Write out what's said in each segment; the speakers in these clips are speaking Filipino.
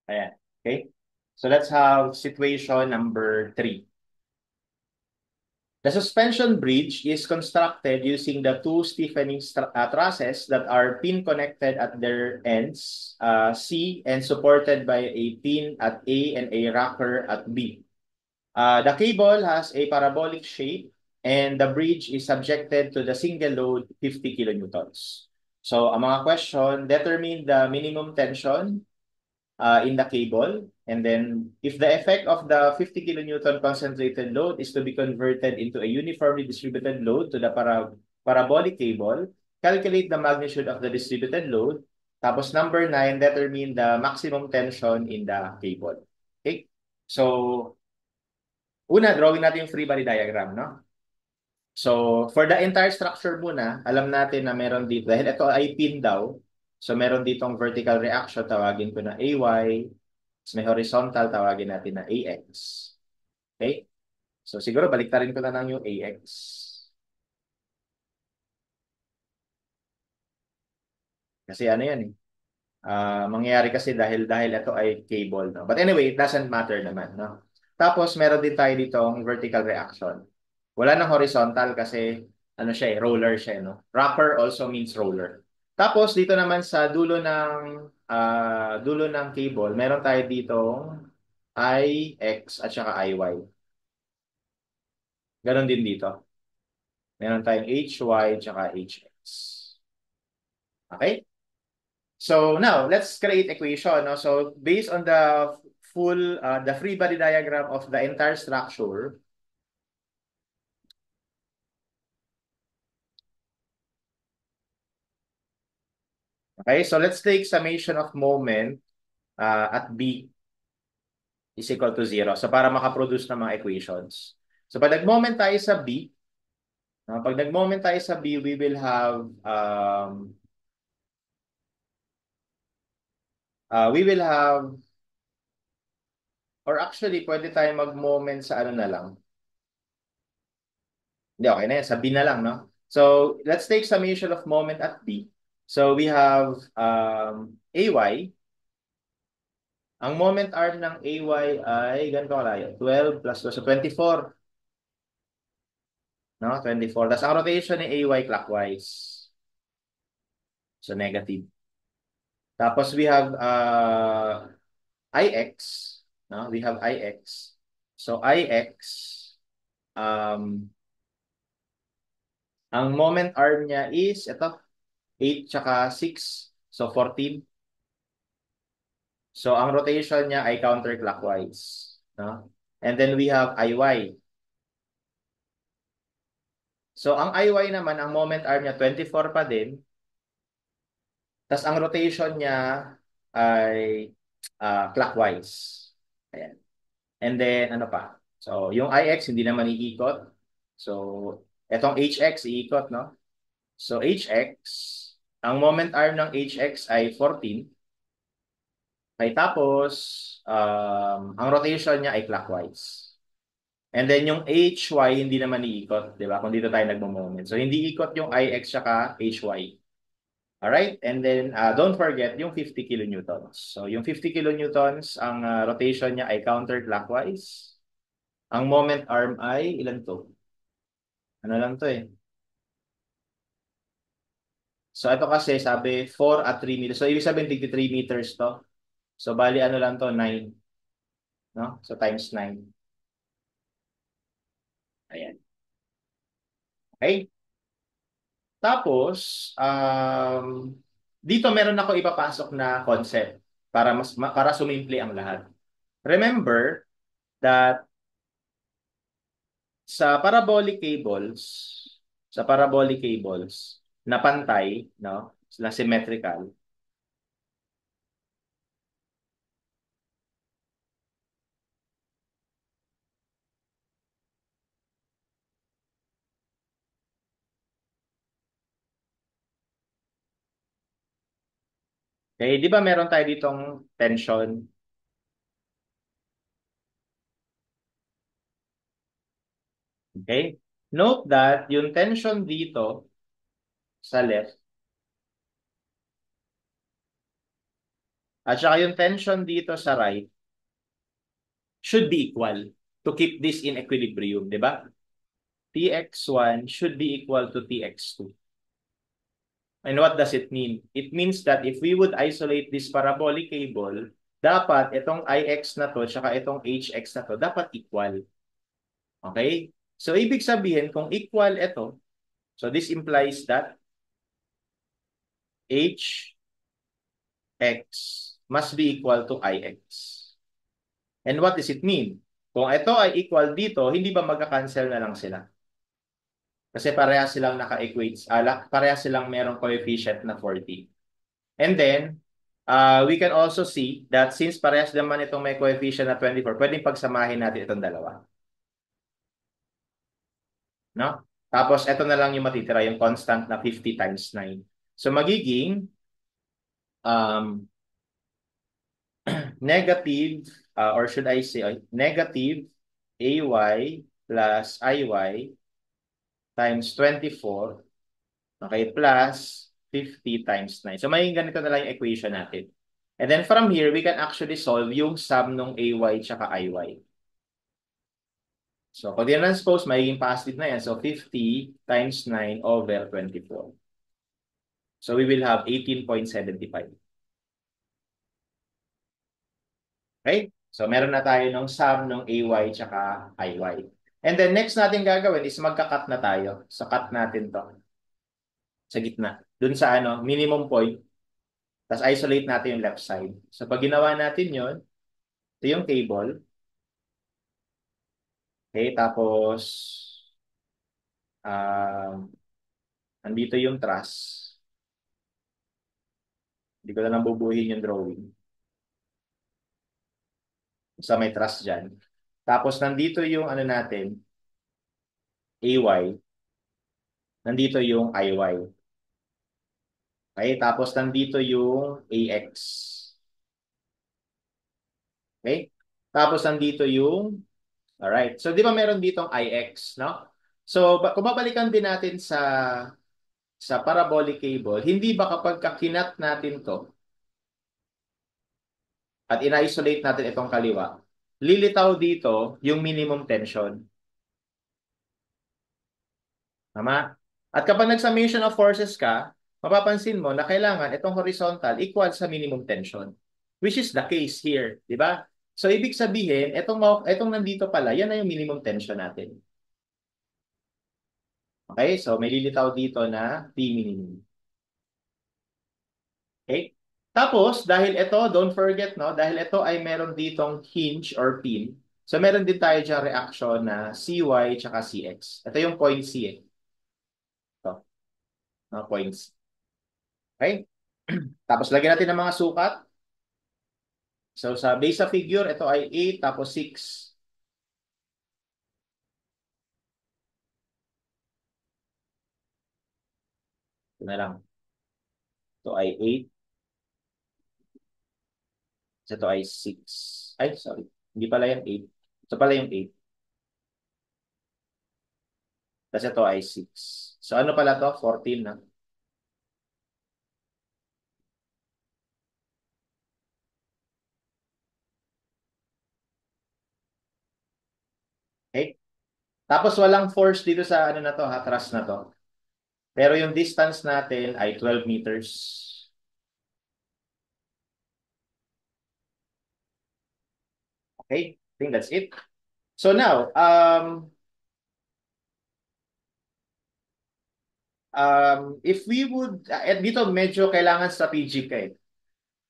Ayan. Okay? So let's have situation number 3. The suspension bridge is constructed using the two stiffening trusses that are pin connected at their ends, C, and supported by a pin at A and a rocker at B. The cable has a parabolic shape and the bridge is subjected to the single load 50 kilonewtons. So, ang mga question, determine the minimum tension in the cable. And then, if the effect of the 50 kilonewton concentrated load is to be converted into a uniformly distributed load to the parabolic cable, calculate the magnitude of the distributed load. Tapos number 9, determine the maximum tension in the cable. Okay? So, una, drawing natin yung free body diagram, no? So, for the entire structure muna, alam natin na meron dito, dahil ito ay pin daw, so meron ditong vertical reaction, tawagin ko na AY, may horizontal, tawagin natin na AX. Okay? So, siguro baliktarin ko na lang yung AX. Kasi ano yan eh. Mangyayari kasi dahil ito ay cable. No? But anyway, it doesn't matter naman. No? Tapos, meron din tayo ditong vertical reaction. Wala nang horizontal kasi ano siya eh, roller siya. No? Rocker also means roller. Tapos, dito naman sa dulo ng cable, meron tayo ditong IX at saka IY. Ganon din dito. Meron tayong HY tsaka HX. Okay? So now, let's create equation. No? So based on the free body diagram of the entire structure, okay, so let's take summation of moment at B is equal to 0. So para makaproduce ng mga equations. So pag nag-moment tayo sa B, pag nag-moment tayo sa B, we will have, or actually, pwede tayo mag-moment sa ano na lang. Hindi, okay na yan. Sa B na lang, no? So, let's take summation of moment at B. So, we have AY. Ang moment arm ng AY ay ganito kalayo. 12 plus 2. So, 24. No? 24. Tapos, ang rotation ni AY clockwise. So, negative. Tapos, we have IX. No? We have IX. So, IX, um, ang moment arm niya is, ito, 8 tsaka 6. So, 14. So, ang rotation niya ay counterclockwise. No? And then we have IY. So, ang IY naman, ang moment arm niya, 24 pa din. Tapos, ang rotation niya ay clockwise. Ayan. And then, ano pa? So, yung IX, hindi naman iikot. So, etong HX, iikot, no? So, HX, ang moment arm ng HX ay 14. Okay, tapos, ang rotation niya ay clockwise. And then yung HY hindi naman iikot, di ba? Kung dito tayo nagmo-moment. So hindi ikot yung IX saka HY. Alright? And then don't forget yung 50 kilonewtons. So yung 50 kilonewtons, ang rotation niya ay counterclockwise. Ang moment arm ay ilan to? Ano lang to eh. So ito kasi sabi 4 at 3 meters. So ibig sabihin 3 meters to. So bali ano lang to 9, no? So times 9. Ayan. Okay? Tapos, dito meron ako ipapasok na concept para para sumimple ang lahat. Remember that sa parabolic cables, na pantay, no, na symmetrical, okay, di ba meron tayo ditong tension? Okay? Note that yung tension dito sa left at saka yung tension dito sa right should be equal to keep this in equilibrium, di ba? Tx1 should be equal to Tx2. And what does it mean? It means that if we would isolate this parabolic cable, dapat itong Ix na to, tsaka itong Hx na to, dapat equal. Okay? So, ibig sabihin, kung equal ito, so this implies that Hx must be equal to Ix. And what does it mean? Kung ito ay equal dito, hindi ba magka-cancel na lang sila? Kasi parehas silang naka-equate, parehas silang merong coefficient na 40. And then, we can also see that since parehas naman itong may coefficient na 24, pwedeng pagsamahin natin itong dalawa. No? Tapos, ito na lang yung matitira, yung constant na 50 times 9. So, magiging negative, or should I say, negative AY plus IY times 24, okay, plus 50 times 9. So, magiging ganito na lang yung equation natin. And then from here, we can actually solve yung sum ng AY tsaka IY. So, pag i-transpose, magiging positive na yan. So, 50 times 9 over 24. So, we will have 18.75. Okay? So, meron na tayo ng sum ng AY tsaka IY. And then, next natin gagawin is magka-cut na tayo. So, cut natin to sa gitna. Dun sa minimum point. Tapos, isolate natin yung left side. So, pag ginawa natin yon, ito yung cable. Okay? Tapos, andito yung truss. Hindi ko na lang bubuhin yung drawing. Sa may truss dyan. Tapos, nandito yung natin, AY. Nandito yung IY. Okay? Tapos, nandito yung AX. Okay? Tapos, nandito yung, alright. So, di ba meron ditong IX, no? So, kung babalikan din natin sa parabolic cable, hindi ba kapag kakinat natin to at in-isolate natin itong kaliwa, lilitaw dito yung minimum tension. Tama? At kapag nag-summation of forces ka, mapapansin mo na kailangan itong horizontal equal sa minimum tension. Which is the case here, di ba? So, ibig sabihin, itong nandito pala, yan na yung minimum tension natin. Okay? So, may lilitaw dito na T minimum. Okay? Tapos, dahil ito, don't forget, no? Dahil ito ay meron ditong hinge or pin. So, meron din tayo dyan reaction na CY tsaka CX. Ito yung point C eh. Ito, mga points. Okay? Tapos, lagyan natin ng mga sukat. So, sa base sa figure, ito ay 8 tapos 6. Ito na lang. Ito ay 8. Ito ay 6. Ay, sorry. Hindi pala yung 8. Ito pala yung 8. Tapos ito ay 6. So, ano pala to? 14 na. Okay? Tapos, walang force dito sa na to, hatras na to. Pero yung distance natin ay 12 meters. Okay? I think that's it. So now, if we would, dito medyo kailangan strategic eh.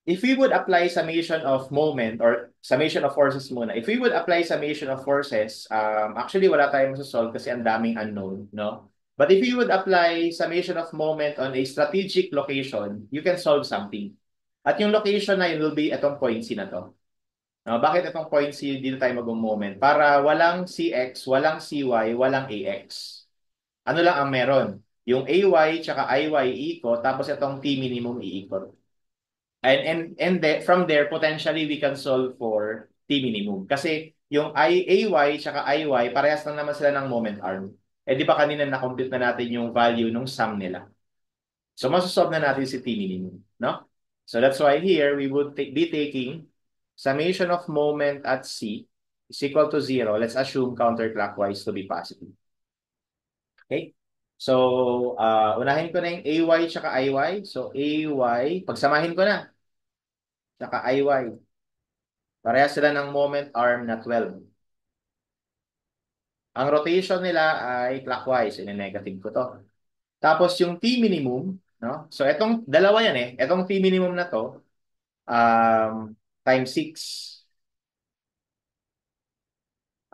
If we would apply summation of moment or summation of forces muna, if we would apply summation of forces, actually wala tayong masasolve kasi ang daming unknown, no? But if you would apply summation of moment on a strategic location, you can solve something. At yung location na yun will be itong point C na to. No, bakit itong point C dito tayo mag-moment? Para walang CX, walang CY, walang AX. Ano lang ang meron? Yung AY tsaka IY iikot, tapos itong T minimum iikot. From there, potentially, we can solve for T minimum. Kasi yung AY tsaka IY, parehas lang naman sila ng moment arm. Eh di ba kanina na-compute na natin yung value ng sum nila. So, masasolve na natin si T minimum. No? So that's why here we would be taking summation of moment at C is equal to 0. Let's assume counterclockwise to be positive. Okay? So, unahin ko na yung AY tsaka IY. So, AY, pagsamahin ko na, tsaka IY. Pareha sila ng moment arm na 12. Ang rotation nila ay clockwise. Ini-negative ko to. Tapos yung T minimum, no? So, etong dalawa yan eh. Etong T minimum na to, times 6.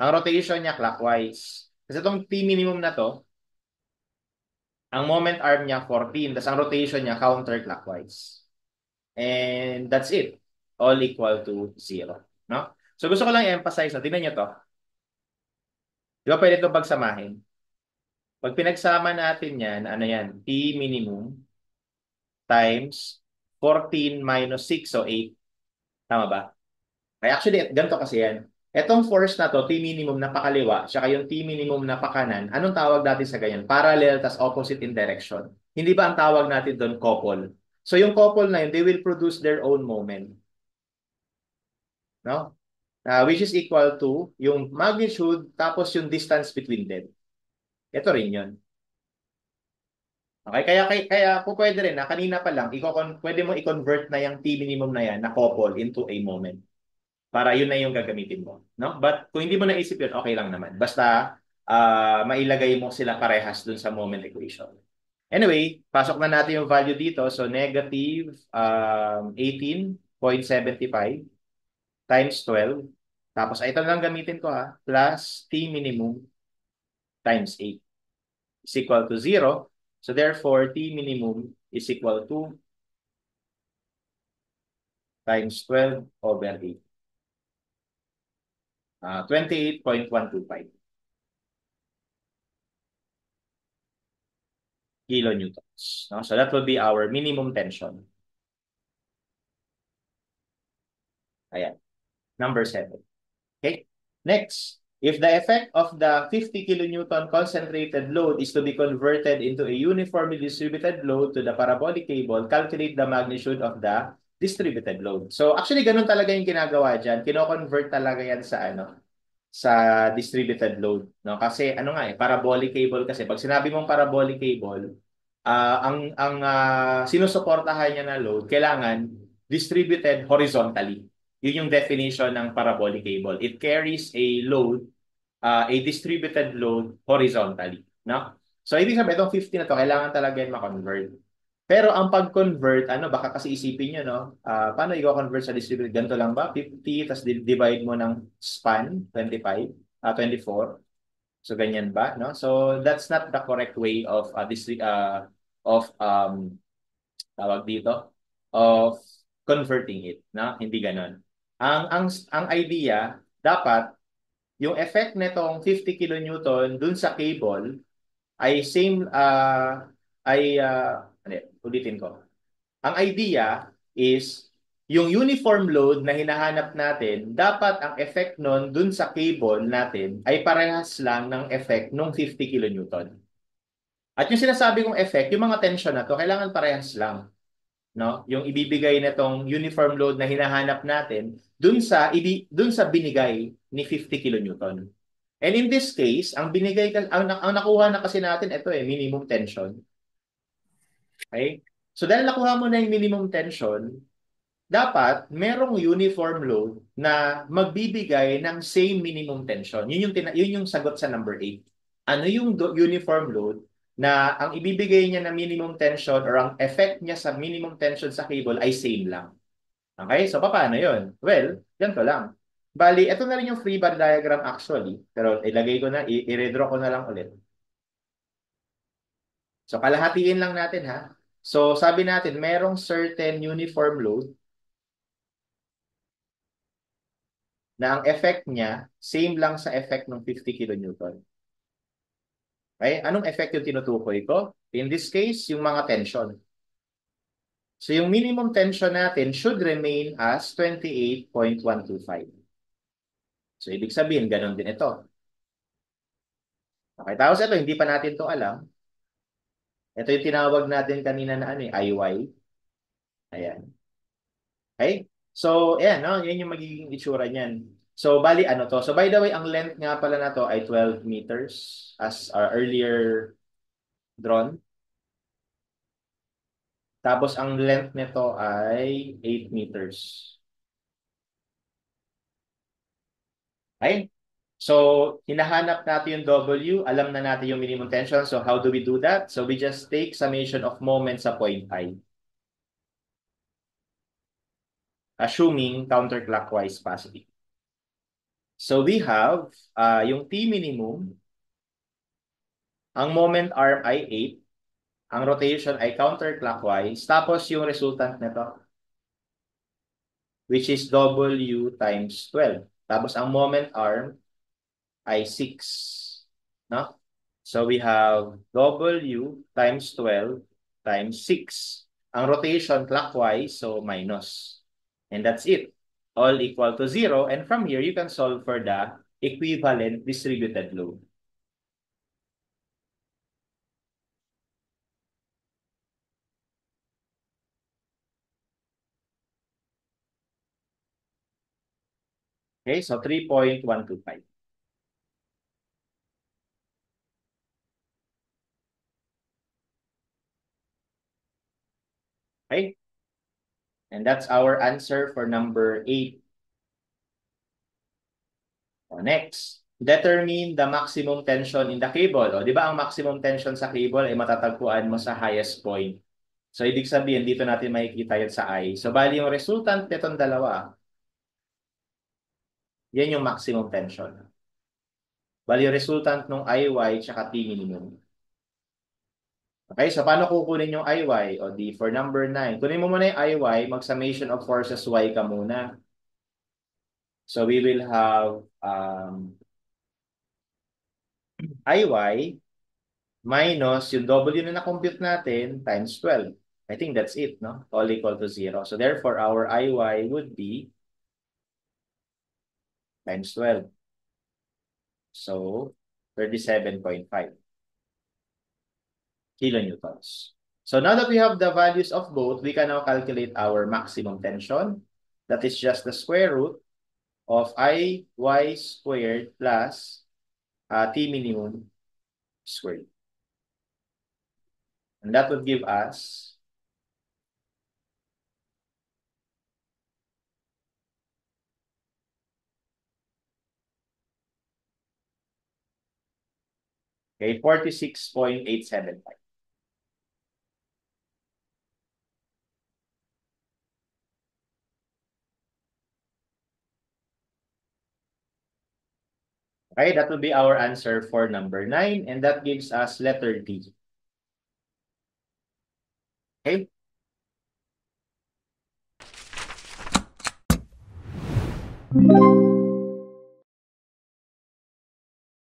Ang rotation niya clockwise. Kasi itong T minimum na to, ang moment arm niya 14, tapos ang rotation niya counterclockwise. And that's it. All equal to 0. No? So gusto ko lang i-emphasize na, tingnan nyo to. Di ba pwede ito pagsamahin? Pag pinagsama natin yan, ano yan? T minimum times 14 minus 6, so 8. Tama ba? Kaya actually, ganito kasi yan. Etong force na to, T minimum na pakaliwa, tsaka yung T minimum na pakanan, anong tawag natin sa ganyan? Parallel tas opposite in direction. Hindi ba ang tawag natin doon couple? So yung couple na yun, they will produce their own moment. No? Which is equal to yung magnitude tapos yung distance between them. Ito rin yun. Okay, kaya po pwede rin na kanina pa lang, pwede mo i-convert na yung T minimum na yan na couple into a moment. Para yun na yung gagamitin mo. No? But kung hindi mo naisip yun, okay lang naman. Basta mailagay mo sila parehas dun sa moment equation. Anyway, pasok na natin yung value dito. So negative 18.75 times 12. Tapos ito lang gamitin ko ha. Plus T minimum times 8 is equal to 0. So therefore, T minimum is equal to times 12 over 8. 28.125 kilonewtons. No? So that will be our minimum tension. Ayan. Number 7. Okay? Next, if the effect of the 50 kilonewton concentrated load is to be converted into a uniformly distributed load to the parabolic cable, calculate the magnitude of the distributed load. So actually, ganun talaga yung ginagawa dyan. Kino-convert talaga yan sa distributed load, no? Kasi ano nga parabolic cable kasi pag sinabi mong parabolic cable, ang sinusuportahan niya na load kailangan distributed horizontally. Yun yung definition ng parabolic cable. It carries a load, a distributed load horizontally, no? So ibig sabihin itong 50 na to kailangan talaga yan ma-convert. Pero ang pag-convert, baka kasi isipin nyo, no? Paano i-convert sa distributed? Ganito lang ba? 50, tapos divide mo ng span, 25, 24. So, ganyan ba? No? So, that's not the correct way of, of tawag dito, of converting it. No? Hindi ganon. Ang idea, dapat, yung effect nitong 50 kilonewton dun sa cable ay same, ulitin ko. Ang idea is, yung uniform load na hinahanap natin, dapat ang effect nun dun sa cable natin ay parehas lang ng effect nung 50 kilonewton. At yung sinasabi kong effect, yung mga tension na to, kailangan parehas lang. No? Yung ibibigay nitong uniform load na hinahanap natin dun sa binigay ni 50 kilonewton. And in this case, ang nakuha na kasi natin, ito minimum tension. Okay? So dahil nakuha mo na yung minimum tension, dapat merong uniform load na magbibigay ng same minimum tension. Yun yung sagot sa number 8. Ano yung uniform load na ang ibibigay niya na minimum tension or ang effect niya sa minimum tension sa cable ay same lang. Okay? So paano yun? Well, ganito lang. Bali, ito na rin yung free body diagram actually. Pero ilagay ko na, i-redraw ko na lang ulit. So kalahatiin lang natin ha. So sabi natin, merong certain uniform load na ang effect niya, same lang sa effect ng 50 kilonewton. Okay? Anong effect yung tinutukoy ko? In this case, yung mga tension. So yung minimum tension natin should remain as 28.125. So ibig sabihin, ganun din ito. Okay, tapos ito, hindi pa natin to alam. Ito yung tinawag natin kanina na IY. Ayan. Okay? So, ayan, no? Yan yung magiging itsura niyan. So, bali, ano to? So, by the way, ang length nga pala na to ay 12 meters as earlier drawn. Tapos, ang length nito ay 8 meters. Okay? So, hinahanap natin yung W, alam na natin yung minimum tension. So, how do we do that? So, we just take summation of moments sa point I, assuming counterclockwise positive. So, we have yung T minimum, ang moment arm ay 8, ang rotation ay counterclockwise, tapos yung resultant nito, which is W times 12. Tapos ang moment arm ay 6. No? So we have W times 12 times 6. Ang rotation clockwise, so minus. And that's it. All equal to 0. And from here, you can solve for the equivalent distributed load. Okay, so 3.125. Okay? And that's our answer for number 8. Next, determine the maximum tension in the cable. O, di ba ang maximum tension sa cable ay matatagpuan mo sa highest point. So, ibig sabihin, dito natin makikita yun sa I. So, bali yung resultant nitong dalawa, yan yung maximum tension. Bali yung resultant ng IY tsaka T minimum. Okay, so paano kukunin yung IY? O di, for number 9, kunin mo muna yung IY, mag-summation of forces Y ka muna. So, we will have IY minus yung W na na-compute natin times 12. I think that's it, no? All equal to 0. So therefore, our IY would be times 12. So 37.5 kilonewtons. So now that we have the values of both, we can now calculate our maximum tension. That is just the square root of IY squared plus T minimum squared. And that would give us 46.875. Okay, that will be our answer for number 9, and that gives us letter D. Okay?